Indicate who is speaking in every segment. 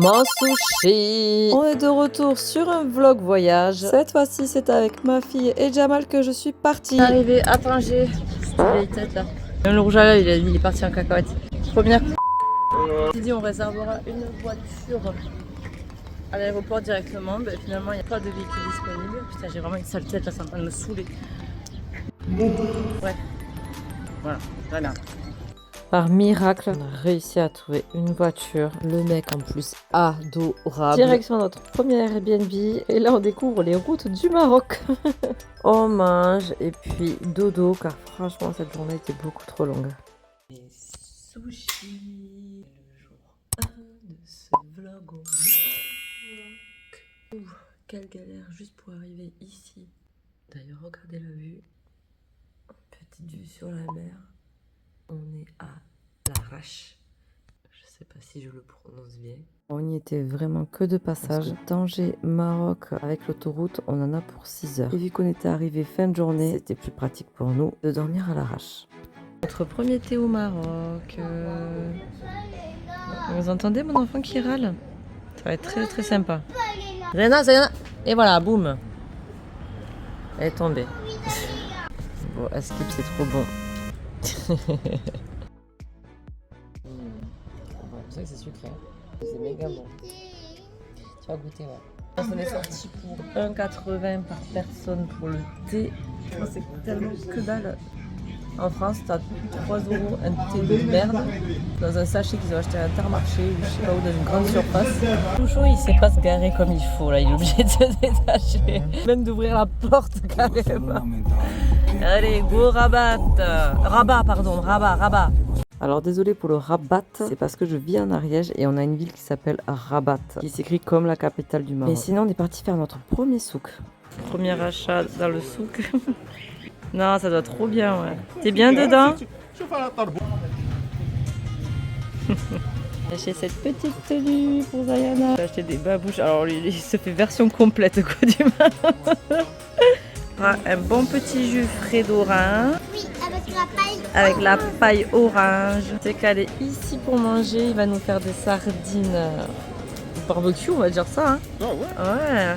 Speaker 1: Mon sushi. On est de retour sur un vlog voyage. Cette fois-ci, c'est avec ma fille et Jamal que je suis partie. Arrivé à Tanger. Cette vieille tête là. Même le rouge à lèvres, il est parti en cacahuète. Première. J'ai dit on réservera une voiture à l'aéroport directement. Ben, finalement, il n'y a pas de véhicule disponible. Putain, j'ai vraiment une sale tête là, c'est en train de me saouler. Ouais. Voilà, très bien. Par miracle, on a réussi à trouver une voiture. Le mec en plus adorable. Direction notre première Airbnb. Et là, on découvre les routes du Maroc. On mange et puis dodo, car franchement, cette journée était beaucoup trop longue. Les sushis. Le jour 1 de ce vlog au Maroc. Ouh, quelle galère juste pour arriver ici. D'ailleurs, regardez la vue. Petite vue sur la mer. On est à l'Arrache. Je sais pas si je le prononce bien. On n'y était vraiment que de passage. Tanger, Maroc, avec l'autoroute, on en a pour 6 heures. Et vu qu'on était arrivé fin de journée, c'était plus pratique pour nous de dormir à l'Arrache. Notre premier thé au Maroc. Vous entendez mon enfant qui râle? Ça va être très très sympa. Zayana, Zayana. Et voilà, boum. Elle est tombée. Bon, à skip, c'est trop bon. C'est pour ça que c'est sucré. C'est méga bon. Tu vas goûter, ouais. On est sorti pour 1,80 par personne pour le thé. C'est tellement que dalle. En France, t'as 3 € un thé de merde dans un sachet qu'ils ont acheté à Intermarché ou je sais pas où, dans une grande surface. Touchou, il sait pas se garer comme il faut là, il est obligé de se détacher. Même d'ouvrir la porte carrément. Allez, go Rabat. Rabat. Alors désolé pour le Rabat, c'est parce que je vis en Ariège et on a une ville qui s'appelle Rabat, qui s'écrit comme la capitale du Maroc. Mais sinon on est parti faire notre premier souk. Premier achat dans le souk. Non, ça doit trop bien, ouais. T'es bien dedans? J'ai acheté cette petite tenue pour Zayana. J'ai acheté des babouches. Alors lui, il se fait version complète quoi du Maroc. Un bon petit jus frais d'orange.
Speaker 2: Oui, avec la paille.
Speaker 1: Avec la paille orange. C'est qu'elle est ici pour manger. Il va nous faire des sardines barbecue, on va dire ça. Hein.
Speaker 3: Oh ouais.
Speaker 1: Ouais.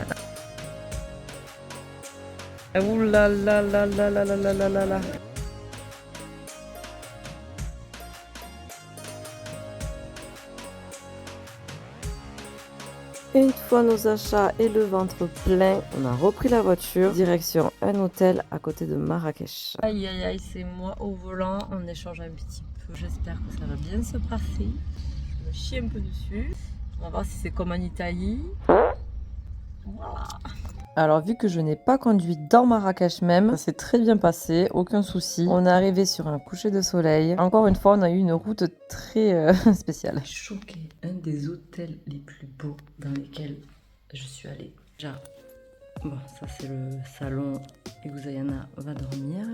Speaker 1: Ouh là là là là là là là là là là. Une fois nos achats et le ventre plein, on a repris la voiture, direction un hôtel à côté de Marrakech. Aïe aïe aïe, c'est moi au volant, on échange un petit peu, j'espère que ça va bien se passer. Je me chie un peu dessus, on va voir si c'est comme en Italie. Voilà. Alors vu que je n'ai pas conduit dans Marrakech même, ça s'est très bien passé, aucun souci. On est arrivé sur un coucher de soleil. Encore une fois, on a eu une route très spéciale. Choqué, un des hôtels les plus beaux dans lesquels je suis allée. Genre, bon, ça c'est le salon où Zayana va dormir.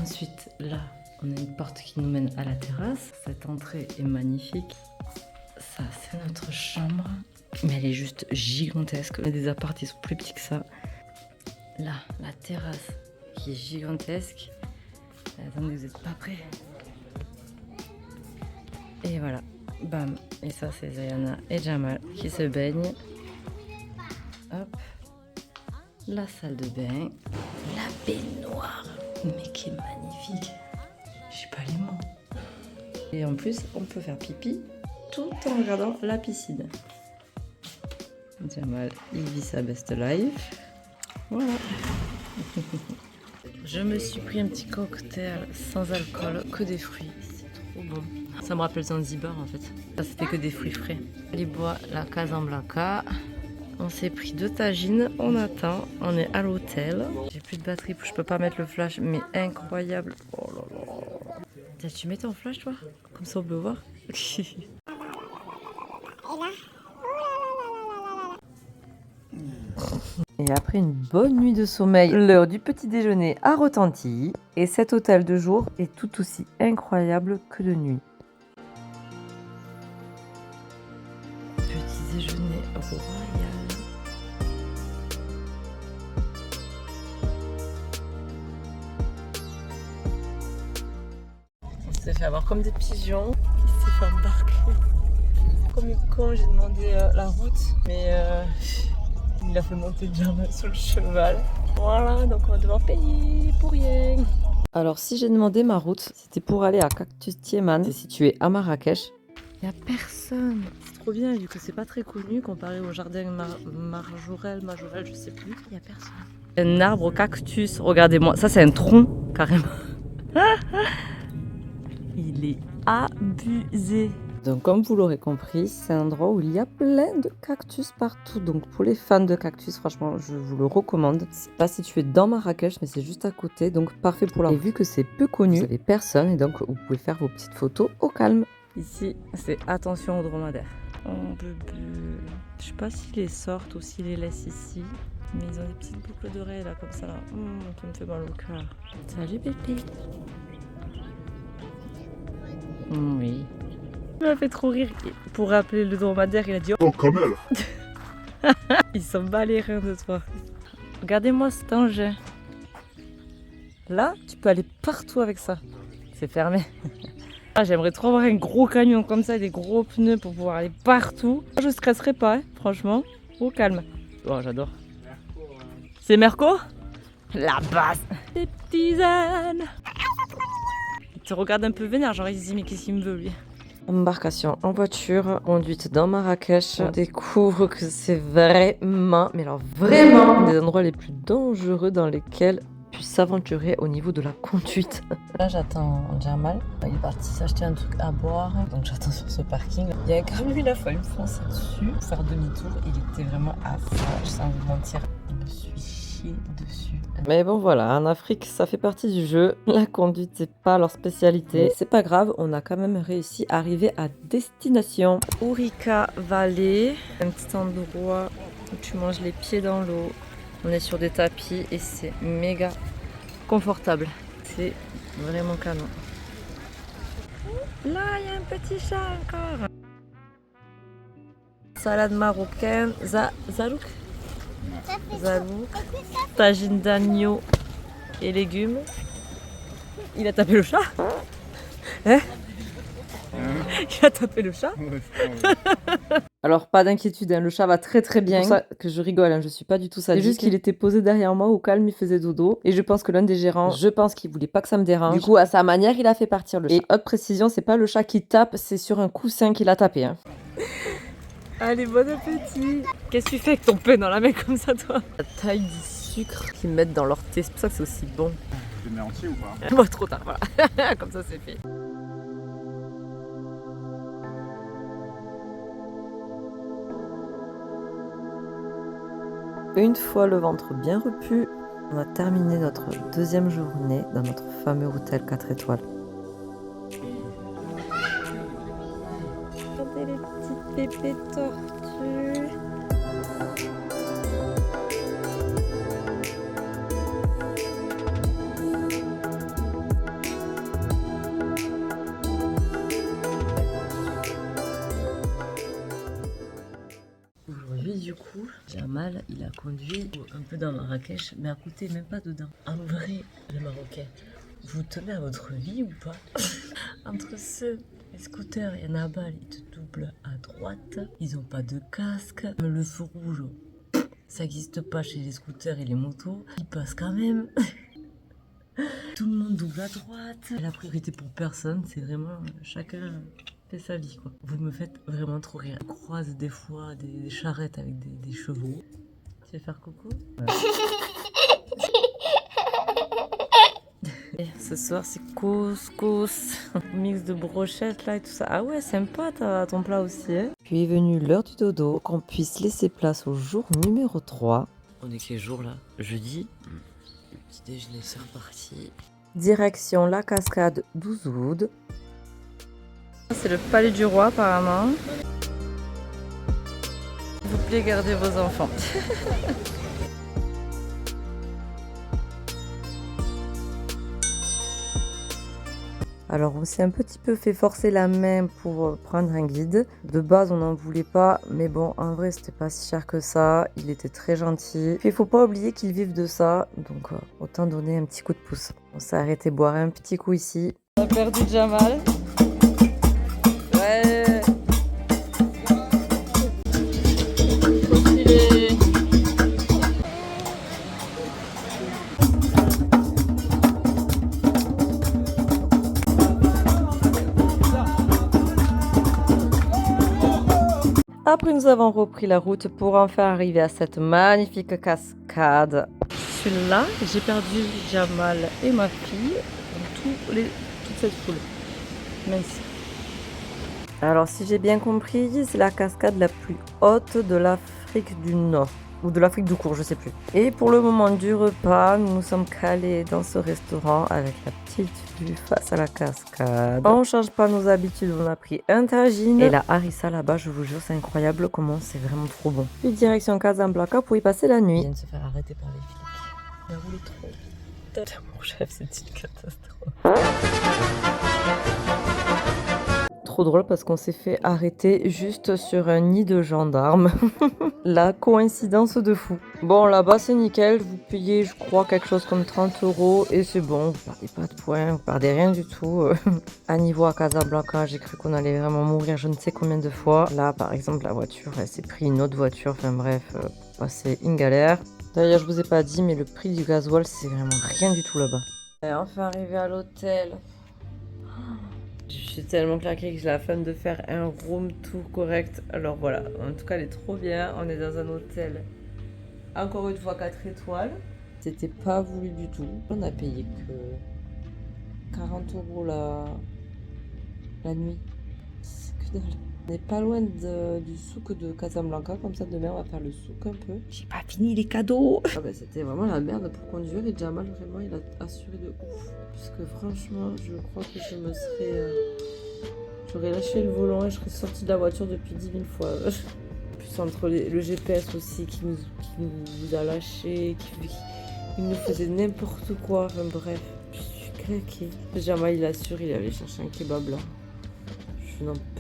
Speaker 1: Ensuite, là, on a une porte qui nous mène à la terrasse. Cette entrée est magnifique. Ça, c'est notre chambre. Mais elle est juste gigantesque. Les apparts, ils sont plus petits que ça. Là, la terrasse qui est gigantesque. Attendez, vous n'êtes pas prêts. Et voilà, bam. Et ça, c'est Zayana et Jamal qui se baignent. Hop. La salle de bain. La baignoire. Mais qui est magnifique. Je sais pas les mots. Et en plus, on peut faire pipi tout en regardant la piscine. Jamal, il vit sa best life. Voilà. Je me suis pris un petit cocktail sans alcool, que des fruits. C'est trop bon. Ça me rappelle Zanzibar en fait. Ça c'était que des fruits frais. Les bois, la Casablanca. On s'est pris 2 tagines, on attend, on est à l'hôtel. J'ai plus de batterie, je peux pas mettre le flash, mais incroyable. Oh là là. Tiens, tu mets ton flash toi? Comme ça on peut voir. Et après une bonne nuit de sommeil, l'heure du petit déjeuner a retenti. Et cet hôtel de jour est tout aussi incroyable que de nuit. Petit déjeuner royal. On s'est fait avoir comme des pigeons. Il s'est fait embarquer. comme une con, j'ai demandé la route, mais il a fait monter Jamal sur le cheval. Voilà, donc on va devoir payer pour rien. Alors si j'ai demandé ma route, c'était pour aller à Cactus Tieman, c'est situé à Marrakech. Il n'y a personne. C'est trop bien vu que c'est pas très connu comparé au jardin Majorel, je sais plus. Il n'y a personne. Un arbre cactus, regardez-moi, ça c'est un tronc carrément. Il est abusé. Donc comme vous l'aurez compris, c'est un endroit où il y a plein de cactus partout. Donc pour les fans de cactus, franchement, je vous le recommande. C'est pas situé dans Marrakech, mais c'est juste à côté, donc parfait pour la route. Et vu que c'est peu connu, vous n'avez personne, et donc vous pouvez faire vos petites photos au calme. Ici, c'est attention aux dromadaires. Je sais pas s'ils les sortent ou s'ils les laissent ici. Mais ils ont des petites boucles d'oreilles là, comme ça là. Ça me fait mal au cœur. Salut bébé. Oui. Il m'a fait trop rire. Pour rappeler le dromadaire, il a dit
Speaker 2: Oh, camel.
Speaker 1: Ils s'en bat les reins de toi. Regardez-moi cet engin. Là, tu peux aller partout avec ça. C'est fermé. Ah, j'aimerais trop avoir un gros camion comme ça, des gros pneus pour pouvoir aller partout. Je stresserais pas, hein, franchement. Au calme. Oh, j'adore. C'est Merco? La base. Les petits ânes. Il te regarde un peu vénère, genre il se dit mais qu'est-ce qu'il me veut lui? Embarcation en voiture, conduite dans Marrakech. On découvre que c'est vraiment, mais alors vraiment, des endroits les plus dangereux dans lesquels on puisse s'aventurer au niveau de la conduite. Là j'attends Jamal, il est parti s'acheter un truc à boire, donc j'attends sur ce parking. Il y a quand même eu la faille me foncer dessus, faire demi-tour, il était vraiment à fond, sans vous mentir, je me suis chié dessus. Mais bon voilà, en Afrique ça fait partie du jeu, la conduite c'est pas leur spécialité. Mais c'est pas grave, on a quand même réussi à arriver à destination. Ourika Valley, un petit endroit où tu manges les pieds dans l'eau. On est sur des tapis et c'est méga confortable. C'est vraiment canon. Là, il y a un petit chat encore. Salade marocaine, zalouk. Zalouk, tagine d'agneau et légumes. Il a tapé le chat? Hein? Il a tapé le chat? Alors pas d'inquiétude, hein, le chat va très très bien. C'est pour ça que je rigole, hein, je suis pas du tout sadique. C'est juste qu'il était posé derrière moi au calme, il faisait dodo. Et je pense que l'un des gérants, qu'il voulait pas que ça me dérange. Du coup, à sa manière, il a fait partir le chat. Et autre précision, c'est pas le chat qui tape, c'est sur un coussin qu'il a tapé. Hein. Allez, bon appétit. Qu'est-ce que tu fais avec ton pain dans la main comme ça, toi? La taille du sucre qu'ils mettent dans leur thé, c'est pour ça que c'est aussi bon.
Speaker 2: Tu le mets entier ou pas?
Speaker 1: Moi, trop tard, voilà. Comme ça, c'est fait. Une fois le ventre bien repu, on a terminé notre deuxième journée dans notre fameux hôtel 4 étoiles. Regardez les petites pépés tortues. Aujourd'hui, du coup, Jamal, il a conduit un peu dans Marrakech, mais à côté, même pas dedans. En vrai, les Marocains, vous tenez à votre vie ou pas? Entre ceux, les scooters, il y en a bas, ils te doublent à droite, ils ont pas de casque. Le feu rouge, ça n'existe pas chez les scooters et les motos, ils passent quand même. Tout le monde double à droite. La priorité pour personne, c'est vraiment chacun fait sa vie, quoi. Vous me faites vraiment trop rire. On croise des fois des charrettes avec des chevaux. Tu veux faire coucou? Et ce soir, c'est couscous. Mix de brochettes là et tout ça. Ah ouais, sympa ton plat aussi. Hein. Puis est venue l'heure du dodo, qu'on puisse laisser place au jour numéro 3. On est quel jour là? Jeudi. Le petit déjeuner, c'est reparti. Direction la cascade d'Ouzoud. C'est le palais du roi apparemment. S'il vous plaît, gardez vos enfants. Alors on s'est un petit peu fait forcer la main pour prendre un guide. De base on n'en voulait pas, mais bon en vrai c'était pas si cher que ça. Il était très gentil. Puis il faut pas oublier qu'ils vivent de ça, donc autant donner un petit coup de pouce. On s'est arrêté boire un petit coup ici. On a perdu Jamal. Ouais. Après, nous avons repris la route pour enfin arriver à cette magnifique cascade. Je suis là, j'ai perdu Jamal et ma fille dans toute cette foule. Merci. Alors, si j'ai bien compris, c'est la cascade la plus haute de l'Afrique du Nord. Ou de l'Afrique du court, je sais plus. Et pour le moment du repas, nous nous sommes calés dans ce restaurant avec la petite vue face à la cascade. On change pas nos habitudes, on a pris un tagine. Et la harissa là-bas, je vous jure, c'est incroyable comment c'est vraiment trop bon. Puis direction Casablanca pour y passer la nuit. Il vient de se faire arrêter par les flics. Il a roulé trop vite. Mon chef, c'est une catastrophe. Trop drôle parce qu'on s'est fait arrêter juste sur un nid de gendarmes. La coïncidence de fou. Bon, là-bas c'est nickel, vous payez je crois quelque chose comme 30 € et c'est bon, vous perdez pas de points, vous perdez rien du tout. À niveau à Casablanca, j'ai cru qu'on allait vraiment mourir je ne sais combien de fois. Là par exemple la voiture, elle s'est pris une autre voiture, enfin bref, c'est une galère. D'ailleurs je vous ai pas dit mais le prix du gasoil c'est vraiment rien du tout là-bas. Et enfin arrivé à l'hôtel. Je suis tellement claquée que j'ai la flemme de faire un room tour correct. Alors voilà, en tout cas elle est trop bien. On est dans un hôtel, encore une fois 4 étoiles. C'était pas voulu du tout. On a payé que 40 € la nuit. C'est que dalle. On n'est pas loin du souk de Casablanca, comme ça demain on va faire le souk un peu. J'ai pas fini les cadeaux. Ah bah, c'était vraiment la merde pour conduire et Jamal vraiment il a assuré de ouf. Parce que franchement je crois que je me serais... J'aurais lâché le volant et je serais sortie de la voiture depuis 10 000 fois. Plus entre le GPS aussi qui nous a lâché, qui nous faisait n'importe quoi. Enfin bref, je suis claquée. Jamal il assure, il allait chercher un kebab là. Je n'en peux plus.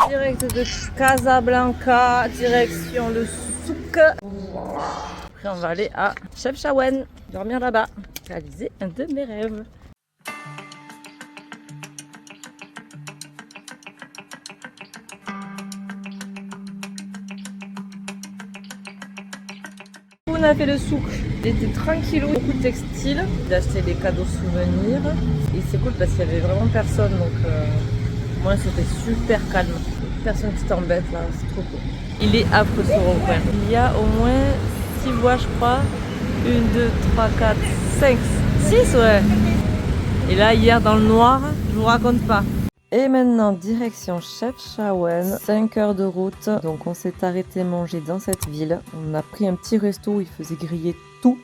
Speaker 1: Direct de Casablanca, direction le souk. Après on va aller à Chefchaouen, dormir là-bas, réaliser un de mes rêves. On a fait le souk, il était tranquillou, beaucoup de textiles. J'ai acheté des cadeaux souvenirs et c'est cool parce qu'il y avait vraiment personne donc moi c'était super calme. Personne qui t'embête là, c'est trop cool. Il est affreux ce rond-point. Il y a au moins 6 voies je crois. 1, 2, 3, 4, 5, 6 ouais. Et là hier dans le noir, je vous raconte pas. Et maintenant, direction Chefchaouen, 5 heures de route. Donc on s'est arrêté manger dans cette ville. On a pris un petit resto où il faisait griller tout.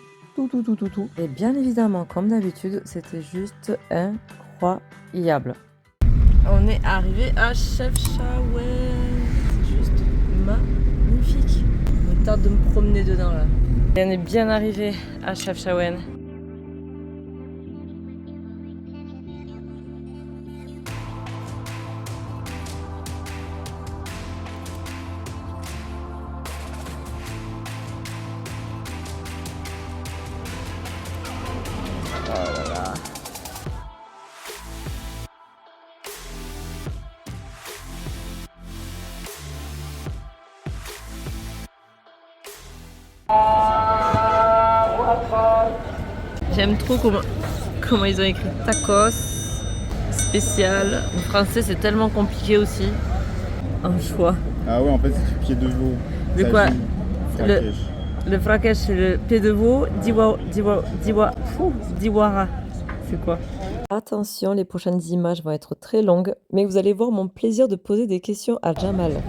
Speaker 1: Et bien évidemment, comme d'habitude, c'était juste incroyable. On est arrivé à Chefchaouen. C'est juste magnifique. Il me tarde de me promener dedans là. Et on est bien arrivé à Chefchaouen. J'aime trop comment ils ont écrit tacos spécial. En français c'est tellement compliqué aussi. Un choix.
Speaker 2: Ah ouais en fait c'est du pied de veau.
Speaker 1: De quoi? Le frakesh c'est le pied de veau. Diwara. C'est quoi? Attention, les prochaines images vont être très longues, mais vous allez voir mon plaisir de poser des questions à Jamal.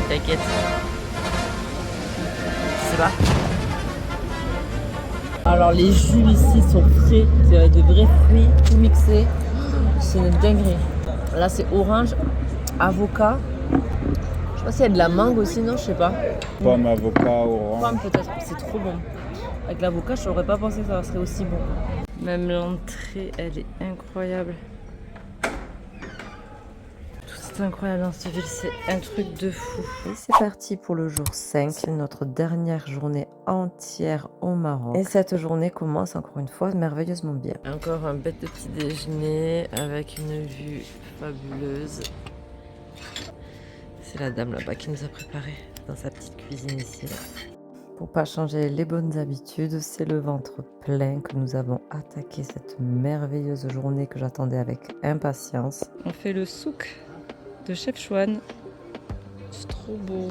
Speaker 1: T'inquiète. C'est pas. Alors les jus ici sont frais, c'est de vrais fruits, tout mixé. C'est une dinguerie. Là c'est orange, avocat. Je sais pas s'il y a de la mangue aussi, non, je sais pas.
Speaker 2: Pomme, avocat, orange.
Speaker 1: Pomme peut-être, c'est trop bon. Avec l'avocat, je n'aurais pas pensé que ça serait aussi bon. Même l'entrée, elle est incroyable. C'est incroyable dans cette ville, c'est un truc de fou. Et c'est parti pour le jour 5, c'est notre dernière journée entière au Maroc. Et cette journée commence encore une fois merveilleusement bien. Encore un bête de petit déjeuner avec une vue fabuleuse. C'est la dame là-bas qui nous a préparé dans sa petite cuisine ici. Là. Pour pas changer les bonnes habitudes, c'est le ventre plein que nous avons attaqué cette merveilleuse journée que j'attendais avec impatience. On fait le souk de Chef Chouane. C'est trop beau.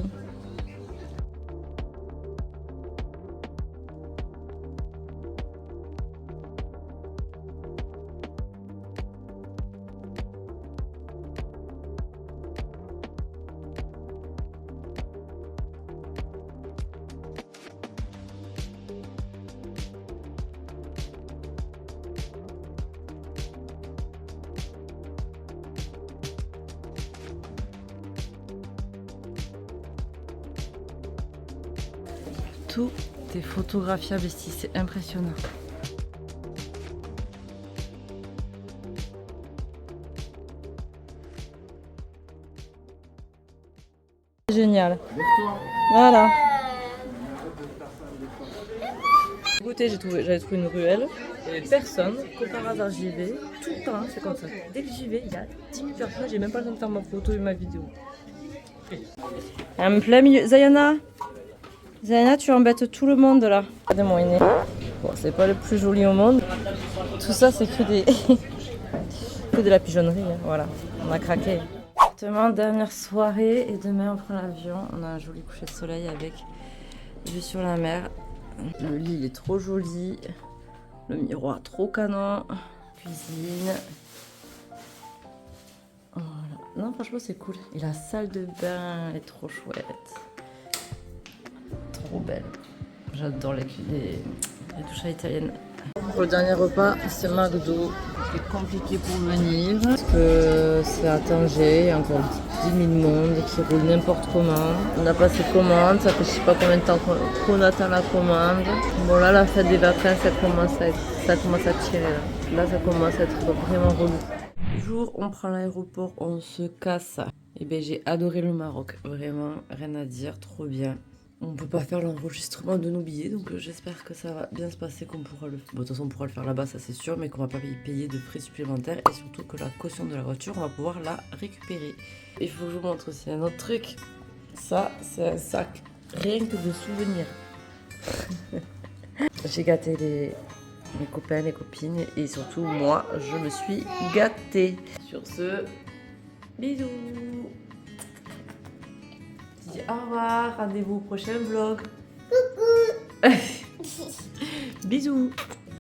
Speaker 1: Tout est photographiable ici, c'est impressionnant. Génial. Voilà. Écoutez, j'avais trouvé une ruelle, il n'y avait personne, comme par hasard j'y vais, tout le temps, c'est comme ça. Dès que j'y vais, il y a 10 000 personnes, j'ai même pas le temps de faire ma photo et ma vidéo. En plein milieu, Zayana, tu embêtes tout le monde là. Regardez-moi, il est. Bon, c'est pas le plus joli au monde. Tout ça, c'est que des. que de la pigeonnerie, hein. Voilà, on a craqué. Demain, dernière soirée, et demain on prend l'avion. On a un joli coucher de soleil avec vue sur la mer. Le lit il est trop joli, le miroir trop canon, cuisine. Voilà. Non, franchement c'est cool. Et la salle de bain est trop chouette, trop belle. J'adore les douches italiennes. Pour le dernier repas, c'est McDo. C'est compliqué pour venir parce que c'est à Tanger, il y a encore 10 000 monde qui roule n'importe comment. On a passé commande, ça fait je sais pas combien de temps qu'on attend la commande. Bon là, la fête des vacances, ça commence à tirer là. Là, ça commence à être vraiment relou. Le jour, on prend l'aéroport, on se casse. Et ben j'ai adoré le Maroc, vraiment rien à dire, trop bien. On peut pas faire l'enregistrement de nos billets, donc j'espère que ça va bien se passer, qu'on pourra le faire. Bon, de toute façon, on pourra le faire là-bas, ça c'est sûr, mais qu'on va pas payer de frais supplémentaires et surtout que la caution de la voiture, on va pouvoir la récupérer. Il faut que je vous montre aussi un autre truc. Ça, c'est un sac, rien que de souvenirs. J'ai gâté mes copains, les copines et surtout moi, je me suis gâtée. Sur ce, bisous. Je dis au revoir, rendez-vous au prochain vlog. Bisous.